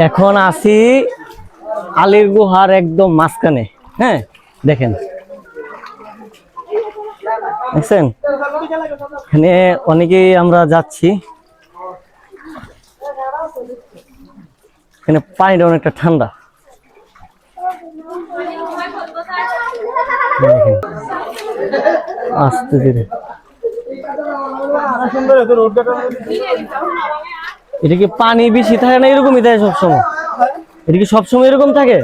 এখন আছি আলীর গুহার একদম মাঝখানে। হ্যাঁ দেখেন, দেখছেন এখানে অনেকেই আমরা যাচ্ছি। এখানে পানিটা অনেকটা ঠান্ডা। আস্তে ধীরে। এটা কি পানি বেশি থাকে না এরকমই থাকে সবসময়? এটা কি সবসময় এরকম থাকে?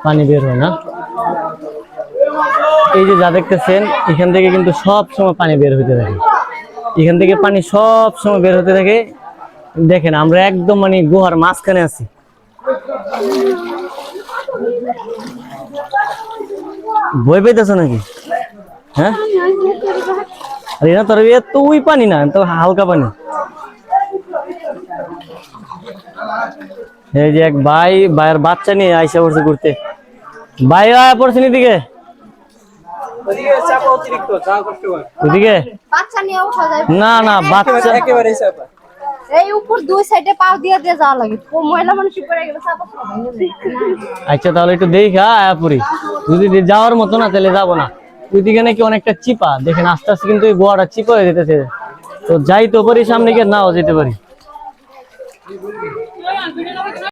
পানি বের হয় না? এই যে যা দেখতেছেন এখান থেকে কিন্তু সব সময় পানি বের হতে থাকে। এখান থেকে পানি সব সময় বের হতে থাকে। দেখেন আমরা একদম মানে গুহার মাঝখানে আছি। ভয় পেতেছ নাকি? হ্যাঁ, আরে না তোর এত ওই পানি না, তো হালকা পানি। এই যে এক ভাইয়ের বাচ্চা নিয়ে আইসা পড়ছে ঘুরতে। ভাই আয়া পড়ছেন এদিকে, ওদিকে বাচ্চা নিয়ে উঠা যায় না না বাচ্চা একেবারে চাপা। এই উপর দুই সাইডে পাও দিয়ে দিয়ে যাওয়া লাগে। ও মহিলা মানুষ পড়ে গেলে চাপা ভেঙে যায়। আচ্ছা তাহলে একটু দেখা আয়া পড়ি। যদি যাওয়ার মতো না তাহলে যাবো না। ওইদিকে নাকি অনেকটা চিপা, দেখেন আস্তে আস্তে কিন্তু এই গোয়াটা চিপা হয়ে যেতেছে। তো যাই তো পারি সামনে গিয়ে, নাও যেতে পারি।